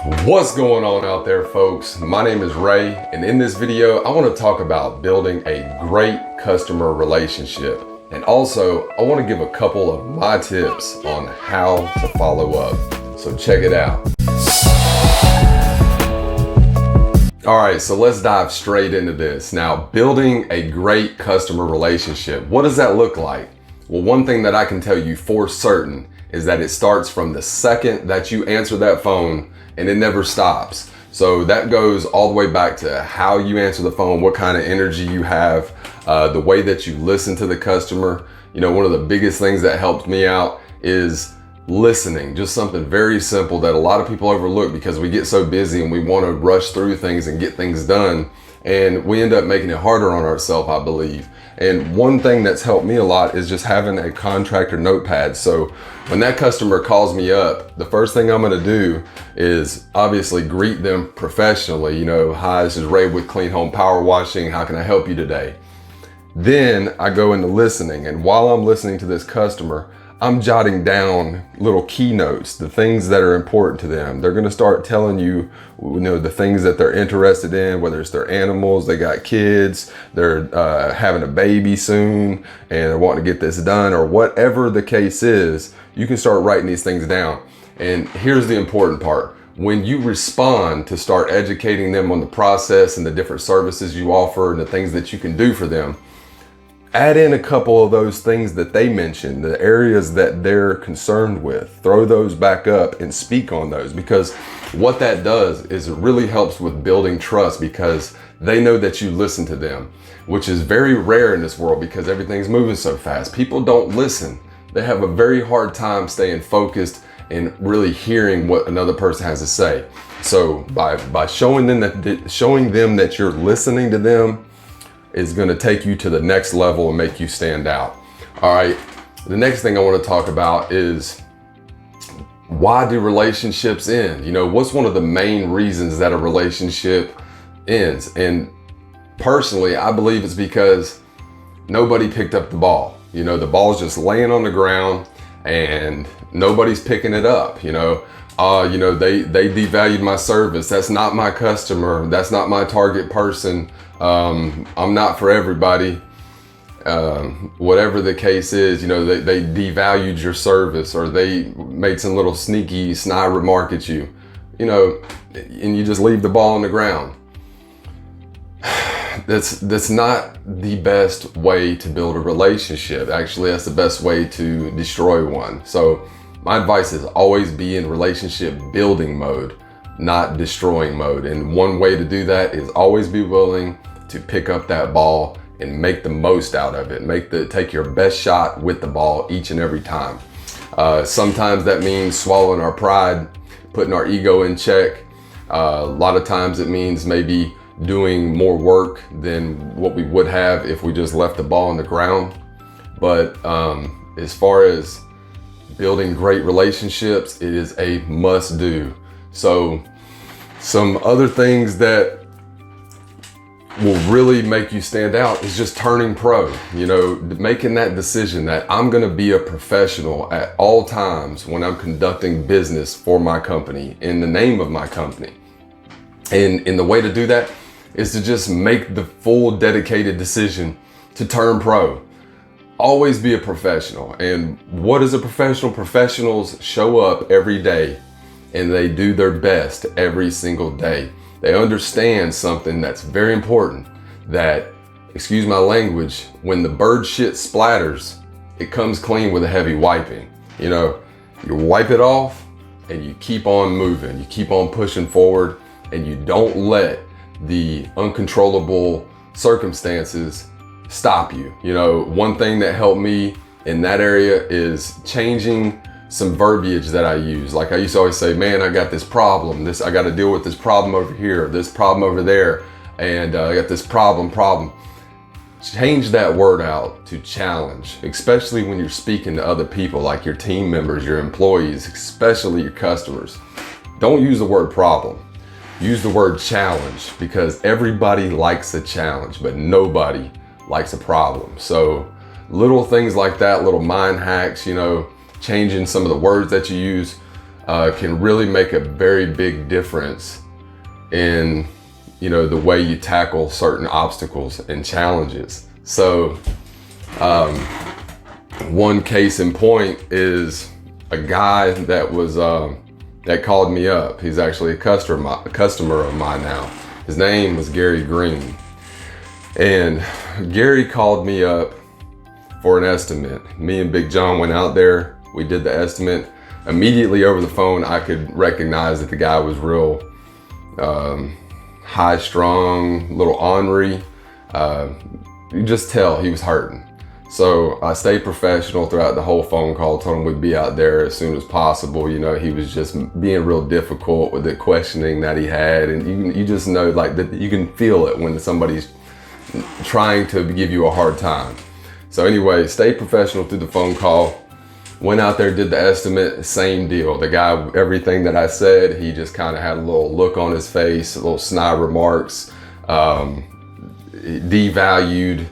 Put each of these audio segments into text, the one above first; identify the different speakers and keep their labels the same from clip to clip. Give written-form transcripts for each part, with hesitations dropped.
Speaker 1: What's going on out there, folks? My name is Ray, and in this video I want to talk about building a great customer relationship, and also I want to give a couple of my tips on how to follow up. So check it out. Alright, so let's dive straight into this. Now, building a great customer relationship, what does that look like? Well, one thing that I can tell you for certain is that it starts from the second that you answer that phone, and it never stops. So that goes all the way back to how you answer the phone, what kind of energy you have, the way that you listen to the customer. You know, one of the biggest things that helped me out is listening. Just something very simple that a lot of people overlook because we get so busy and we want to rush through things and get things done, and we end up making it harder on ourselves, I believe. And one thing that's helped me a lot is just having a Contractor notepad. So when that customer calls me up, the first thing I'm going to do is obviously greet them professionally. You know, hi, this is Ray with Clean Home Power Washing. How can I help you today? Then I go into listening, and while I'm listening to this customer, I'm jotting down little keynotes, the things that are important to them. They're going to start telling you, you know, the things that they're interested in, whether it's their animals, they got kids, they're having a baby soon, and they're wanting to get this done, or whatever the case is. You can start writing these things down. And here's the important part. When you respond to start educating them on the process and the different services you offer and the things that you can do for them, add in a couple of those things that they mentioned, the areas that they're concerned with. Throw those back up and speak on those, because what that does is it really helps with building trust, because they know that you listen to them, which is very rare in this world because everything's moving so fast. People don't listen. They have a very hard time staying focused and really hearing what another person has to say. So by showing them that you're listening to them, is going to take you to the next level and make you stand out. All right, the next thing I want to talk about is, why do relationships end? You know, what's one of the main reasons that a relationship ends? And personally, I believe it's because nobody picked up the ball. You know, the ball's just laying on the ground and nobody's picking it up. You know, they devalued my service. That's not my customer. That's not my target person. I'm not for everybody. Whatever the case is, you know, they devalued your service, or they made some little sneaky snide remark at you, you know, and you just leave the ball on the ground. That's not the best way to build a relationship. Actually, that's the best way to destroy one. So my advice is always be in relationship building mode, not destroying mode. And one way to do that is always be willing to pick up that ball and make the most out of it. Take your best shot with the ball each and every time. Sometimes that means swallowing our pride, putting our ego in check. A lot of times it means maybe doing more work than what we would have if we just left the ball on the ground. But as far as building great relationships, it is a must do. So some other things that will really make you stand out is just turning pro. You know, making that decision that I'm going to be a professional at all times when I'm conducting business for my company, in the name of my company. And the way to do that is to just make the full dedicated decision to turn pro. Always be a professional. And what is a professional? Professionals show up every day and they do their best every single day. They understand something that's very important, that, excuse my language, when the bird shit splatters, it comes clean with a heavy wiping. You know, you wipe it off and you keep on moving, you keep on pushing forward, and you don't let the uncontrollable circumstances stop you. You know, one thing that helped me in that area is changing some verbiage that I use. Like I used to always say, man, I got this problem. I got to deal with this problem over here, this problem over there, and I got this problem. Change that word out to challenge, especially when you're speaking to other people, like your team members, your employees, especially your customers. Don't use the word problem. Use the word challenge, because everybody likes a challenge, but nobody likes a problem. So little things like that, little mind hacks, you know, changing some of the words that you use. can really make a very big difference in, you know, the way you tackle certain obstacles and challenges. So one case in point is a guy that was that called me up. He's actually a customer of mine now. His name was Gary Green. And Gary called me up for an estimate. Me and Big John went out there. We did the estimate. Immediately over the phone, I could recognize that the guy was real high strung, a little ornery. You just tell he was hurting. So I stayed professional throughout the whole phone call, told him we'd be out there as soon as possible. You know, he was just being real difficult with the questioning that he had. And you just know, like, that you can feel it when somebody's trying to give you a hard time. So anyway, stayed professional through the phone call. Went out there, did the estimate, same deal. The guy, everything that I said, he just kind of had a little look on his face, a little snide remarks, devalued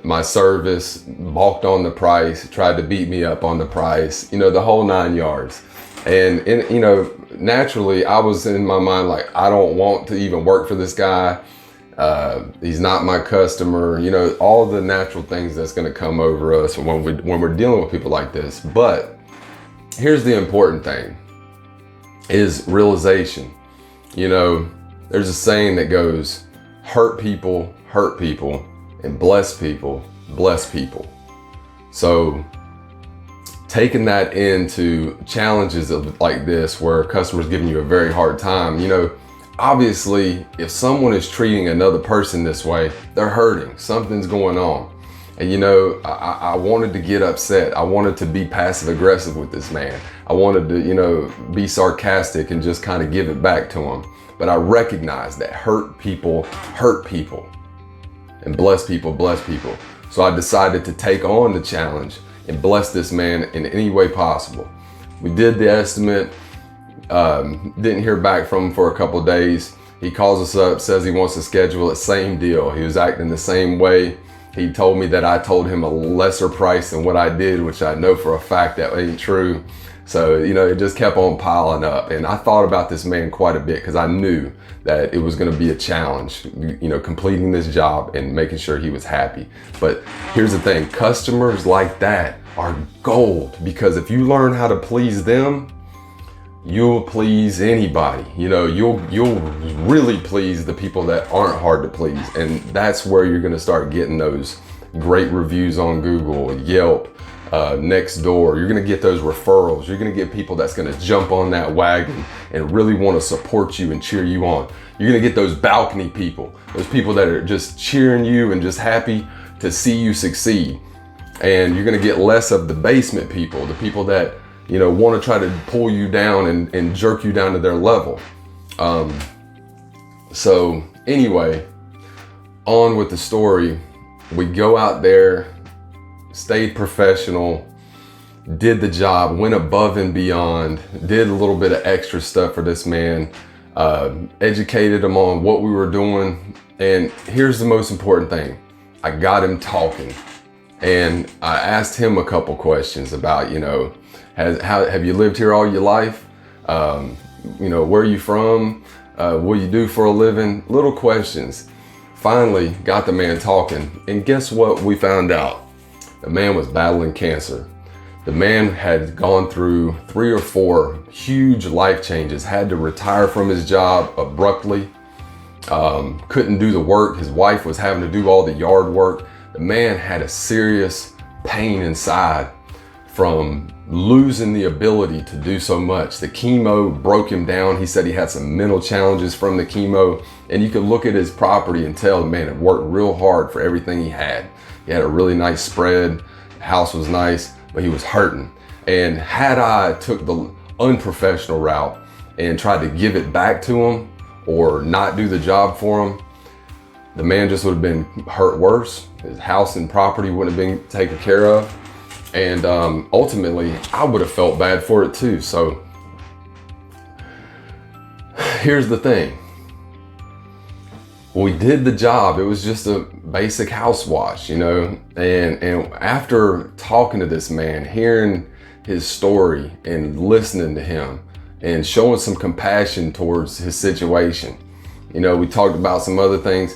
Speaker 1: my service, balked on the price, tried to beat me up on the price, you know, the whole 9 yards. And you know, naturally, I was in my mind like, I don't want to even work for this guy. He's not my customer, you know, all the natural things that's going to come over us when we're dealing with people like this. But here's the important thing, is realization. You know, there's a saying that goes, hurt people, and bless people, bless people. So taking that into challenges like this, where a customer's giving you a very hard time, you know, obviously, if someone is treating another person this way, they're hurting. Something's going on. And you know, I wanted to get upset. I wanted to be passive aggressive with this man. I wanted to, you know, be sarcastic and just kind of give it back to him. But I recognized that hurt people, and bless people, bless people. So I decided to take on the challenge and bless this man in any way possible. We did the estimate. Didn't hear back from him for a couple of days. He calls us up, says he wants to schedule it. Same deal. He was acting the same way. He told me that I told him a lesser price than what I did, which I know for a fact that ain't true. So, you know, it just kept on piling up. And I thought about this man quite a bit because I knew that it was going to be a challenge, you know, completing this job and making sure he was happy. But here's the thing, customers like that are gold, because if you learn how to please them, you'll please anybody. You know, you'll really please the people that aren't hard to please. And that's where you're going to start getting those great reviews on Google, Yelp, Nextdoor. You're going to get those referrals. You're going to get people that's going to jump on that wagon and really want to support you and cheer you on. You're going to get those balcony people, those people that are just cheering you and just happy to see you succeed. And you're going to get less of the basement people, the people that, you know, want to try to pull you down and jerk you down to their level. So anyway, on with the story. We go out there, stayed professional, did the job, went above and beyond, did a little bit of extra stuff for this man, educated him on what we were doing. And here's the most important thing. I got him talking, and I asked him a couple questions about, you know, have you lived here all your life? You know, where are you from? What do you do for a living? Little questions. Finally got the man talking, and guess what we found out? The man was battling cancer. The man had gone through 3 or 4 huge life changes, had to retire from his job abruptly, couldn't do the work. His wife was having to do all the yard work. The man had a serious pain inside from losing the ability to do so much. The chemo broke him down. He said he had some mental challenges from the chemo, and you could look at his property and tell the man had worked real hard for everything he had. He had a really nice spread. The house was nice, but he was hurting. And had I took the unprofessional route and tried to give it back to him or not do the job for him, the man just would have been hurt worse. His house and property wouldn't have been taken care of. And ultimately, I would have felt bad for it too. So here's the thing. We did the job. It was just a basic house wash, you know. And after talking to this man, hearing his story and listening to him, and showing some compassion towards his situation. You know, we talked about some other things.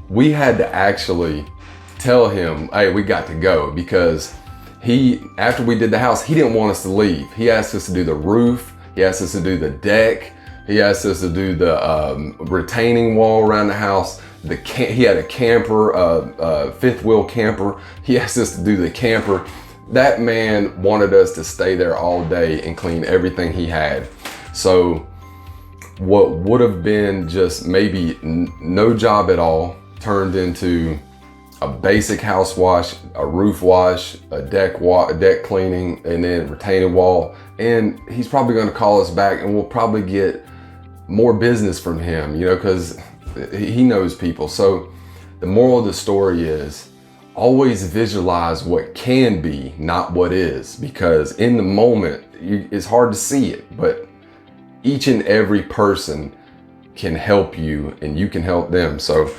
Speaker 1: We had to actually tell him, hey, we got to go, because after we did the house, he didn't want us to leave. He asked us to do the roof. He asked us to do the deck. He asked us to do the retaining wall around the house. He had a camper, fifth wheel camper. He asked us to do the camper. That man wanted us to stay there all day and clean everything he had. So what would have been just maybe no job at all turned into a basic house wash, a roof wash, a deck cleaning, and then retaining wall. And he's probably going to call us back, and we'll probably get more business from him, you know, because he knows people. So the moral of the story is always visualize what can be, not what is, because in the moment it's hard to see it, but each and every person can help you and you can help them. So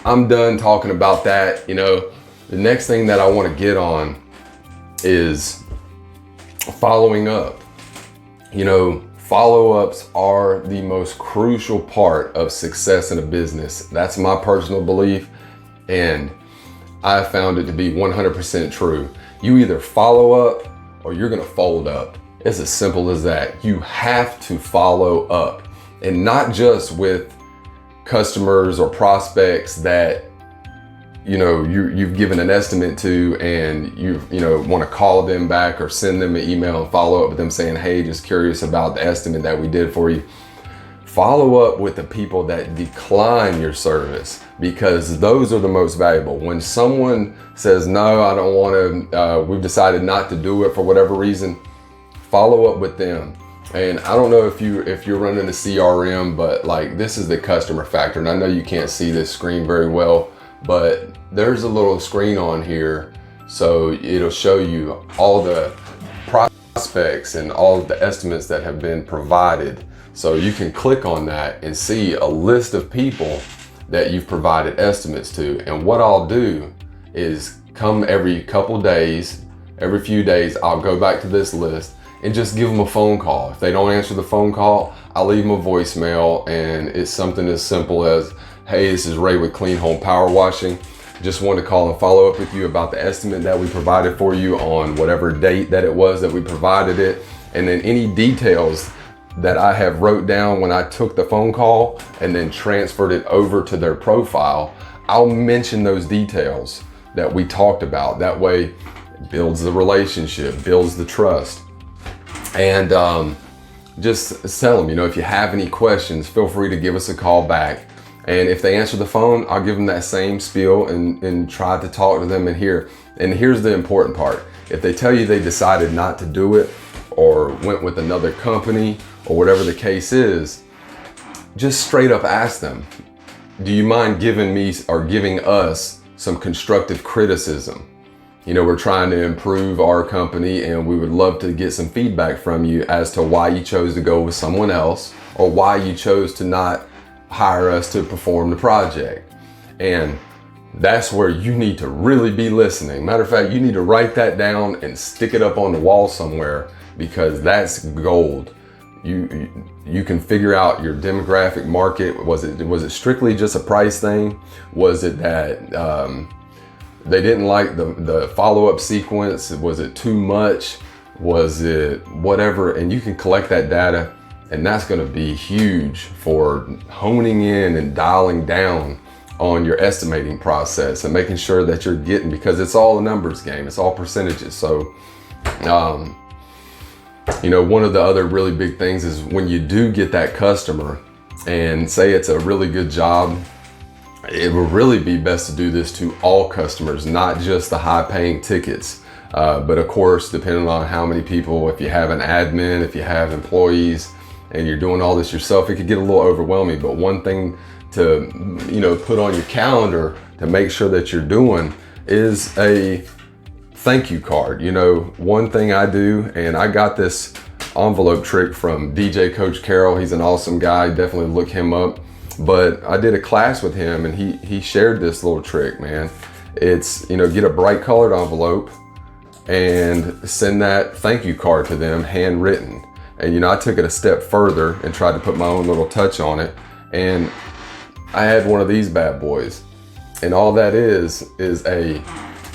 Speaker 1: I'm done talking about that. You know, the next thing that I want to get on is following up. You know, follow-ups are the most crucial part of success in a business. That's my personal belief, and I found it to be 100% true. You either follow up or you're gonna fold up. It's as simple as that. You have to follow up, and not just with customers or prospects that you've given an estimate to, and you want to call them back or send them an email and follow up with them saying, hey, just curious about the estimate that we did for you. Follow up with the people that decline your service, because those are the most valuable. When someone says, no, I don't want to, we've decided not to do it for whatever reason, follow up with them. And I don't know if you're running a CRM, but like, this is the customer factor. And I know you can't see this screen very well, but there's a little screen on here. So it'll show you all the prospects and all of the estimates that have been provided. So you can click on that and see a list of people that you've provided estimates to. And what I'll do is come every couple days, every few days, I'll go back to this list and just give them a phone call. If they don't answer the phone call, I'll leave them a voicemail, and it's something as simple as, hey, this is Ray with Clean Home Power Washing. Just wanted to call and follow up with you about the estimate that we provided for you on whatever date that it was that we provided it. And then any details that I have wrote down when I took the phone call and then transferred it over to their profile, I'll mention those details that we talked about. That way it builds the relationship, builds the trust. And just tell them, if you have any questions, feel free to give us a call back. And if they answer the phone, I'll give them that same spiel and try to talk to them and hear. And here's the important part. If they tell you they decided not to do it or went with another company or whatever the case is, just straight up ask them, do you mind giving me or giving us some constructive criticism? We're trying to improve our company, and we would love to get some feedback from you as to why you chose to go with someone else, or why you chose to not hire us to perform the project. And that's where you need to really be listening. Matter of fact, you need to write that down and stick it up on the wall somewhere, because that's gold. You can figure out your demographic market. Was it strictly just a price thing? Was it that they didn't like the follow-up sequence? Was it too much? Was it whatever? And you can collect that data, and that's going to be huge for honing in and dialing down on your estimating process and making sure that you're getting, because it's all a numbers game. It's all percentages. So, one of the other really big things is when you do get that customer and say it's a really good job, it will really be best to do this to all customers, not just the high paying tickets. But of course, depending on how many people, if you have an admin, if you have employees and you're doing all this yourself, it could get a little overwhelming. But one thing to, put on your calendar to make sure that you're doing is a thank you card. One thing I do, and I got this envelope trick from DJ Coach Carroll. He's an awesome guy. Definitely look him up. But I did a class with him, and he shared this little trick, man. It's, get a bright colored envelope and send that thank you card to them handwritten. And you know, I took it a step further and tried to put my own little touch on it. And I had one of these bad boys. And all that is a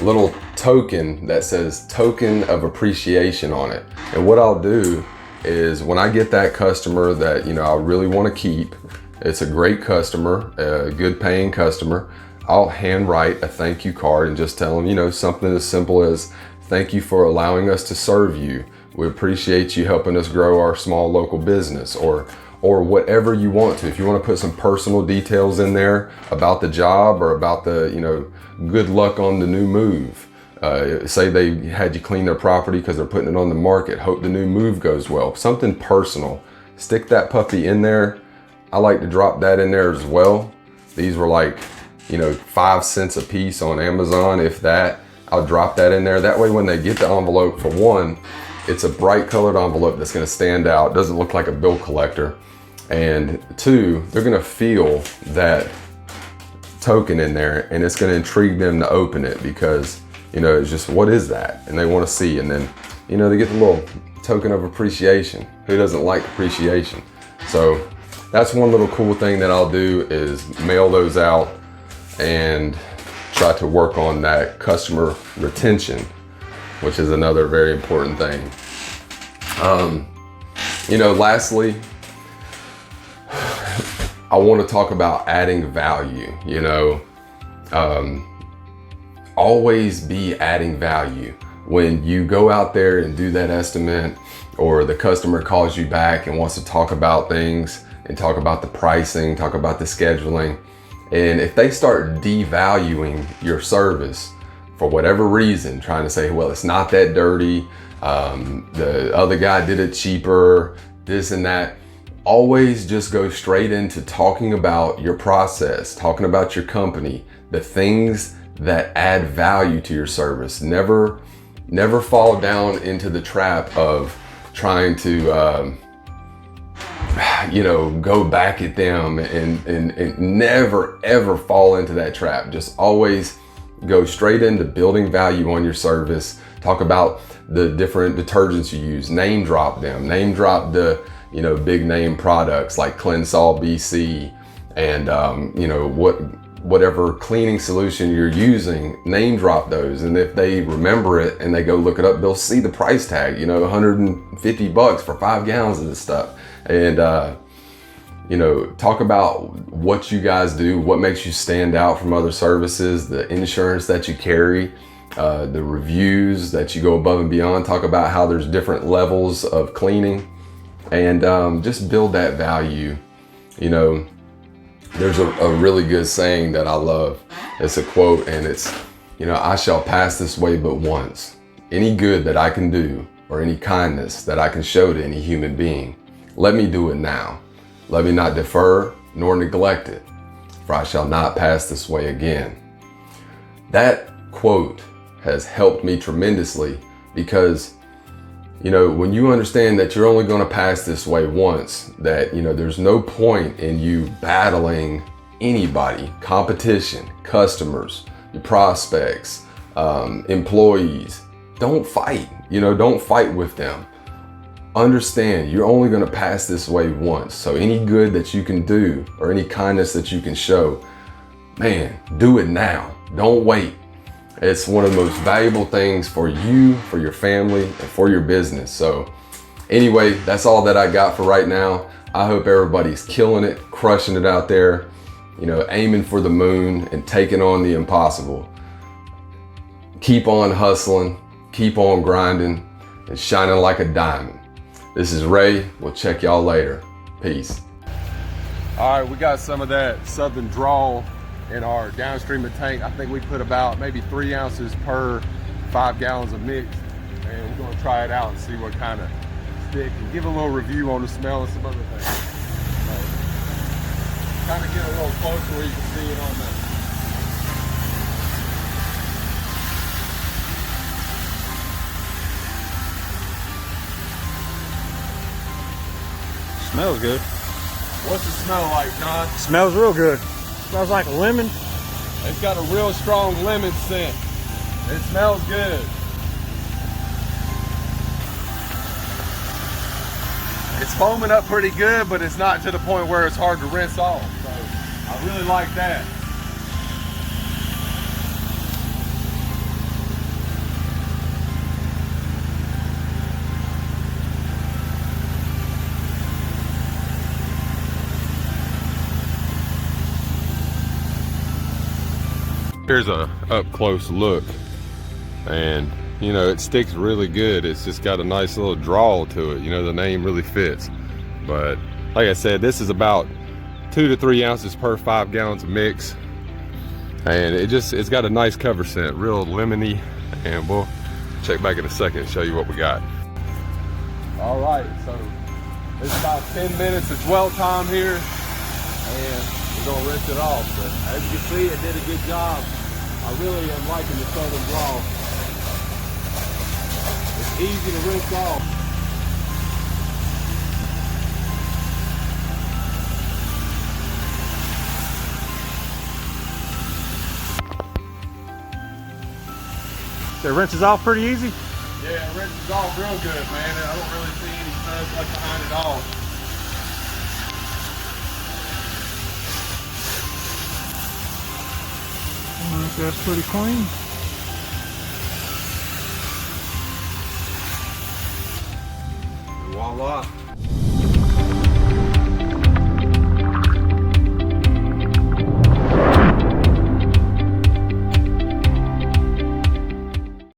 Speaker 1: little token that says token of appreciation on it. And what I'll do is when I get that customer that, you know, I really want to keep, it's a great customer, a good paying customer, I'll handwrite a thank you card and just tell them, you know, something as simple as, thank you for allowing us to serve you. We appreciate you helping us grow our small local business, or whatever you want to. If you want to put some personal details in there about the job or about the, you know, good luck on the new move. Say they had you clean their property because they're putting it on the market. Hope the new move goes well. Something personal. Stick that puppy in there. I like to drop that in there as well. These were like, you know, 5 cents a piece on Amazon, if that. I'll drop that in there. That way when they get the envelope, for one, it's a bright colored envelope that's gonna stand out. It doesn't look like a bill collector. And two, they're gonna feel that token in there and it's gonna intrigue them to open it because, you know, it's just, what is that? And they wanna see, and then, you know, they get the little token of appreciation. Who doesn't like appreciation? So that's one little cool thing that I'll do, is mail those out and try to work on that customer retention, which is another very important thing. You know, lastly, I want to talk about adding value. You know, always be adding value. When you go out there and do that estimate, or the customer calls you back and wants to talk about things and talk about the pricing, talk about the scheduling, and if they start devaluing your service for whatever reason, trying to say, well, it's not that dirty, the other guy did it cheaper, this and that, always just go straight into talking about your process, talking about your company, the things that add value to your service. Never fall down into the trap of trying to you know, go back at them, and never ever fall into that trap. Just always go straight into building value on your service. Talk about the different detergents you use, name drop them, name drop the, you know, big name products like Cleansol BC, and you know, whatever cleaning solution you're using, name drop those. And if they remember it and they go look it up, they'll see the price tag, you know, $150 for 5 gallons of this stuff. And you know, talk about what you guys do, what makes you stand out from other services, the insurance that you carry, the reviews that you go above and beyond. Talk about how there's different levels of cleaning, and just build that value. You know, there's a really good saying that I love. It's a quote, and it's, you know, I shall pass this way but once. Any good that I can do, or any kindness that I can show to any human being, let me do it now. Let me not defer nor neglect it, for I shall not pass this way again. That quote has helped me tremendously, because, you know, when you understand that you're only going to pass this way once, that, you know, there's no point in you battling anybody, competition, customers, your prospects, employees. Don't fight, you know, don't fight with them. Understand you're only going to pass this way once. So any good that you can do, or any kindness that you can show, man, do it now. Don't wait. It's one of the most valuable things for you, for your family, and for your business. So anyway, that's all that I got for right now. I hope everybody's killing it, crushing it out there, you know, aiming for the moon and taking on the impossible. Keep on hustling, keep on grinding, and shining like a diamond. This is Ray. We'll check y'all later. Peace. All right, we got some of that Southern Drawl in our downstream of tank. I think we put about maybe 3 ounces per 5 gallons of mix, and we're gonna try it out and see what kind of stick, and give a little review on the smell and some other things. Kind of get a little closer where you can see it on the.
Speaker 2: Smells good.
Speaker 1: What's it smell like, John?
Speaker 2: Smells real good. Smells like a lemon.
Speaker 1: It's got a real strong lemon scent. It smells good. It's foaming up pretty good, but it's not to the point where it's hard to rinse off. So I really like that. Here's a up close look, and you know, it sticks really good. It's just got a nice little drawl to it. You know, the name really fits. But like I said, this is about 2 to 3 ounces per 5 gallons of mix, and it's got a nice cover scent, real lemony. And we'll check back in a second and show you what we got. All right, so it's about 10 minutes of dwell time here, and we're gonna rinse it off. But as you can see, it did a good job. I really am liking the Southern Draw. It's easy to rinse off.
Speaker 2: It rinses off pretty easy.
Speaker 1: Yeah, it rinses off real good, man. I don't really see any suds left behind at all.
Speaker 2: I think that's pretty clean.
Speaker 1: Voila.